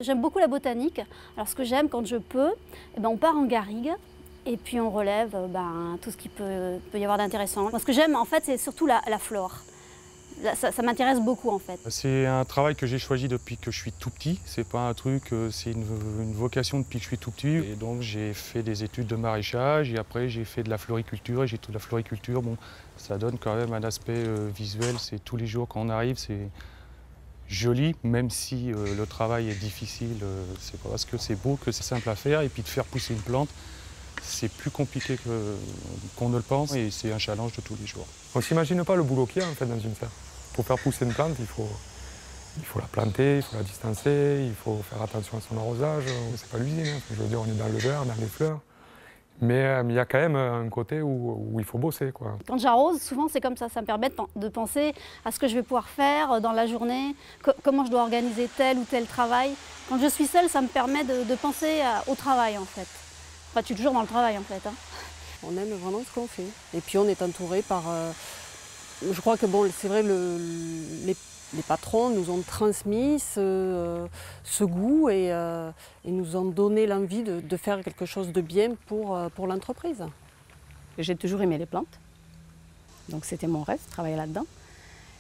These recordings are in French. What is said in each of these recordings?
J'aime beaucoup la botanique. Alors ce que j'aime quand je peux, on part en garrigue et puis on relève tout ce qui peut y avoir d'intéressant. Moi, ce que j'aime en fait, c'est surtout la flore. Ça m'intéresse beaucoup en fait. C'est un travail que j'ai choisi depuis que je suis tout petit. C'est pas un truc, c'est une vocation depuis que je suis tout petit. Et donc j'ai fait des études de maraîchage et après j'ai fait de la floriculture. Et j'ai tout de la floriculture. Bon, ça donne quand même un aspect visuel. C'est tous les jours quand on arrive, c'est joli, même si le travail est difficile. C'est pas parce que c'est beau que c'est simple à faire. Et puis de faire pousser une plante, c'est plus compliqué qu'on ne le pense et c'est un challenge de tous les jours. On ne s'imagine pas le boulot qu'il y a en fait dans une serre. Pour faire pousser une plante, il faut la planter, il faut la distancer, il faut faire attention à son arrosage. C'est pas l'usine, hein. Je veux dire, on est dans le verre, dans les fleurs. Mais il y a quand même un côté où il faut bosser, quoi. Quand j'arrose, souvent c'est comme ça me permet de penser à ce que je vais pouvoir faire dans la journée, comment je dois organiser tel ou tel travail. Quand je suis seule, ça me permet de penser au travail en fait. Enfin, tu es toujours dans le travail en fait. Hein. On aime vraiment ce qu'on fait. Et puis on est entouré par... je crois que bon, c'est vrai, les patrons nous ont transmis ce goût et nous ont donné l'envie de faire quelque chose de bien pour l'entreprise. J'ai toujours aimé les plantes. Donc c'était mon rêve, travailler là-dedans.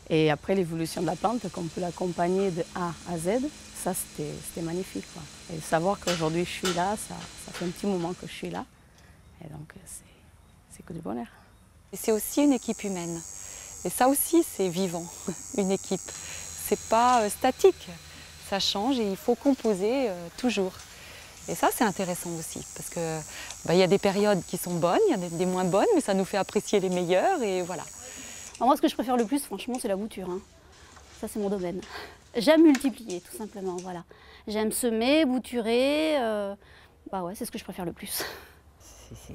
Et après l'évolution de la plante, qu'on peut l'accompagner de A à Z, ça c'était magnifique, quoi. Et savoir qu'aujourd'hui je suis là, ça fait un petit moment que je suis là. Et donc c'est que du bonheur. C'est aussi une équipe humaine. Et ça aussi c'est vivant, une équipe. C'est pas statique, ça change et il faut composer toujours. Et ça c'est intéressant aussi, parce que y a des périodes qui sont bonnes, il y a des moins bonnes, mais ça nous fait apprécier les meilleures et voilà. Alors moi, ce que je préfère le plus, franchement, c'est la bouture. Hein. Ça, c'est mon domaine. J'aime multiplier, tout simplement, voilà. J'aime semer, bouturer. Ouais, c'est ce que je préfère le plus. Je sais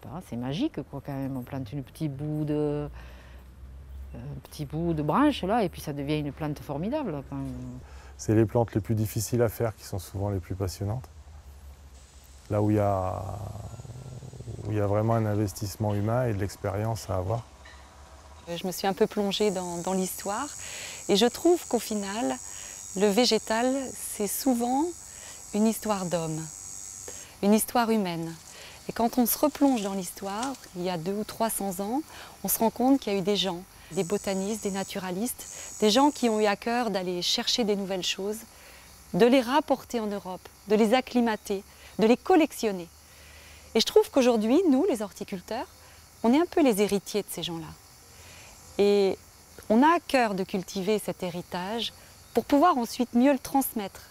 pas, c'est magique, quoi, quand même. On plante un petit bout de branche, là, et puis ça devient une plante formidable. C'est les plantes les plus difficiles à faire qui sont souvent les plus passionnantes. Là où il y a vraiment un investissement humain et de l'expérience à avoir. Je me suis un peu plongée dans l'histoire et je trouve qu'au final, le végétal, c'est souvent une histoire d'homme, une histoire humaine. Et quand on se replonge dans l'histoire, il y a 200 ou 300 ans, on se rend compte qu'il y a eu des gens, des botanistes, des naturalistes, des gens qui ont eu à cœur d'aller chercher des nouvelles choses, de les rapporter en Europe, de les acclimater, de les collectionner. Et je trouve qu'aujourd'hui, nous, les horticulteurs, on est un peu les héritiers de ces gens-là. Et on a à cœur de cultiver cet héritage pour pouvoir ensuite mieux le transmettre